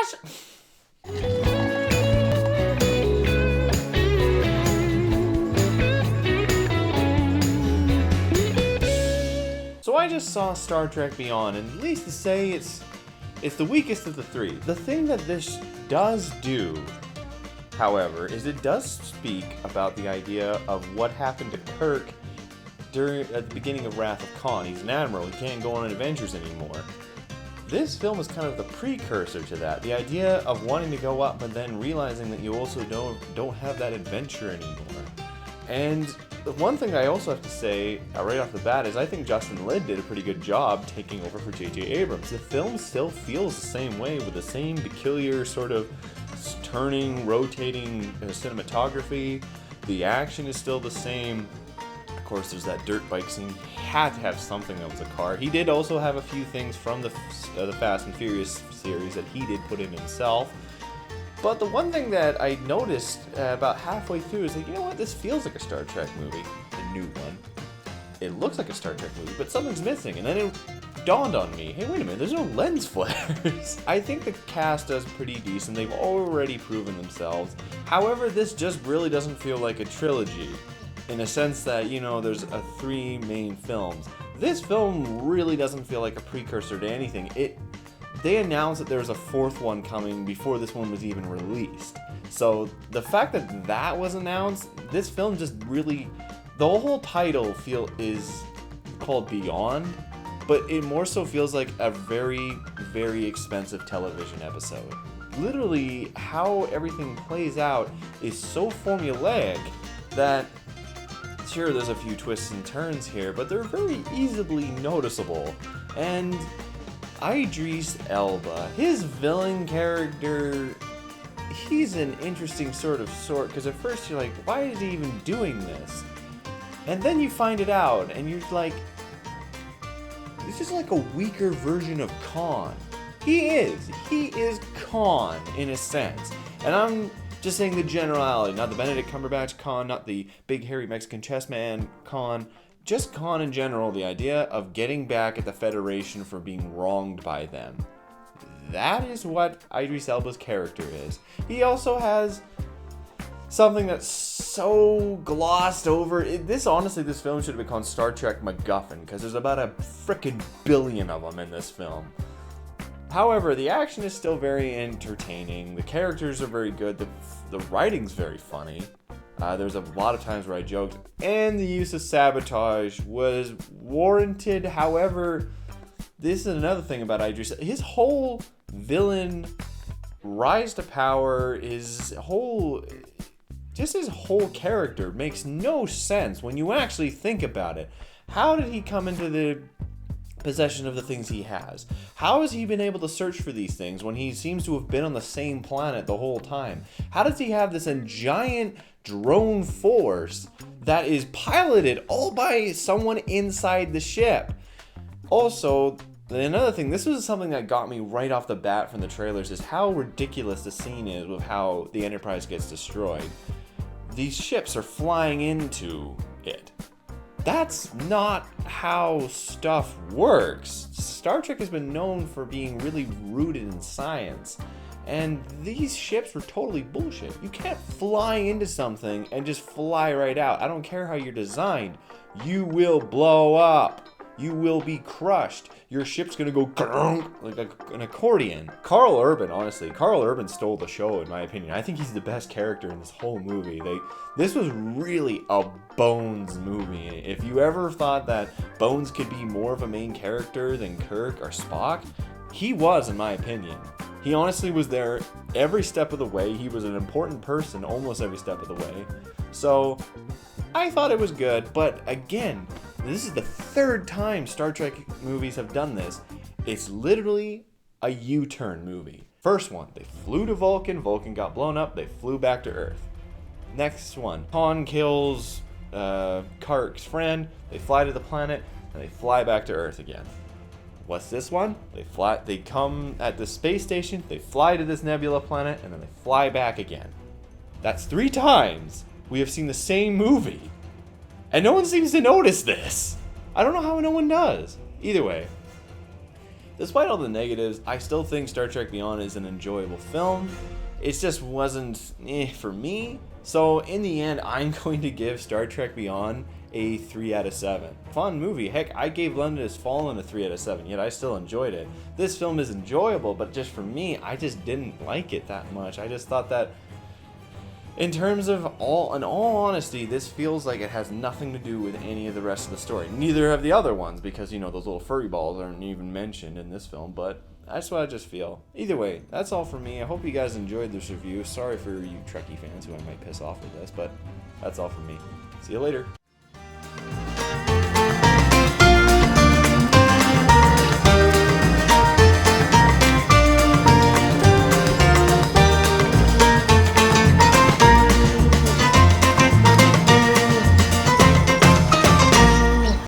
So I just saw Star Trek Beyond, and needless to say, it's the weakest of the three. The thing that this does do, however, is it does speak about the idea of what happened to Kirk at the beginning of Wrath of Khan. He's an admiral, he can't go on adventures anymore. This film is kind of the precursor to that. The idea of wanting to go up, but then realizing that you also don't have that adventure anymore. And the one thing I also have to say right off the bat is I think Justin Lin did a pretty good job taking over for J.J. Abrams. The film still feels the same way, with the same peculiar sort of turning, rotating cinematography. The action is still the same. Of course, there's that dirt bike scene. He had to have something that was a car. He did also have a few things from the Fast and Furious series that he did put in himself. But the one thing that I noticed about halfway through is that, you know what, this feels like a Star Trek movie, the new one. It looks like a Star Trek movie, but something's missing. And then it dawned on me, hey, wait a minute, there's no lens flares. I think the cast does pretty decent. They've already proven themselves. However, this just really doesn't feel like a trilogy, in a sense that, you know, there's three main films. This film really doesn't feel like a precursor to anything. They announced that there was a fourth one coming before this one was even released. So the fact that that was announced, this film just really, the whole title is called Beyond, but it more so feels like a very, very expensive television episode. Literally, how everything plays out is so formulaic that, sure, there's a few twists and turns here, but they're very easily noticeable. And Idris Elba, his villain character, he's an interesting sort, because at first you're like, why is he even doing this? And then you find it out, and you're like, this is like a weaker version of Khan. He is Khan, in a sense. And I'm just saying the generality, not the Benedict Cumberbatch Khan, not the big hairy Mexican chess man Khan, just Khan in general, the idea of getting back at the Federation for being wronged by them. That is what Idris Elba's character is. He also has something that's so glossed over. This film should have been called Star Trek MacGuffin, because there's about a frickin' billion of them in this film. However, the action is still very entertaining. The characters are very good. The writing's very funny. There's a lot of times where I joked, and the use of sabotage was warranted. However, this is another thing about Idris. His whole villain rise to power, his whole character makes no sense when you actually think about it. How did he come into the possession of the things he has? How has he been able to search for these things when he seems to have been on the same planet the whole time? How does he have this giant drone force that is piloted all by someone inside the ship? Also, another thing, this was something that got me right off the bat from the trailers, is how ridiculous the scene is with how the Enterprise gets destroyed. These ships are flying into it. That's not how stuff works. Star Trek has been known for being really rooted in science, and these ships were totally bullshit. You can't fly into something and just fly right out. I don't care how you're designed. You will blow up. You will be crushed. Your ship's gonna go like an accordion. Carl Urban stole the show, in my opinion. I think he's the best character in this whole movie. This was really a Bones movie. If you ever thought that Bones could be more of a main character than Kirk or Spock, he was, in my opinion. He honestly was there every step of the way. He was an important person almost every step of the way. So I thought it was good, but again, this is the third time Star Trek movies have done this. It's literally a U-turn movie. First one, they flew to Vulcan. Vulcan got blown up. They flew back to Earth. Next one, Han kills Kirk's friend. They fly to the planet, and they fly back to Earth again. What's this one? They come at the space station, they fly to this nebula planet, and then they fly back again. That's 3 times we have seen the same movie. And no one seems to notice this. I don't know how no one does. Either way, despite all the negatives, I still think Star Trek Beyond is an enjoyable film. It just wasn't for me. So in the end, I'm going to give Star Trek Beyond a 3 out of 7. Fun movie. Heck, I gave London Has Fallen a 3 out of 7, yet I still enjoyed it. This film is enjoyable, but just for me, I just didn't like it that much. I just thought that in terms of in all honesty, this feels like it has nothing to do with any of the rest of the story. Neither have the other ones, because, you know, those little furry balls aren't even mentioned in this film, but that's what I just feel. Either way, that's all for me. I hope you guys enjoyed this review. Sorry for you Trekkie fans who I might piss off with this, but that's all for me. See you later.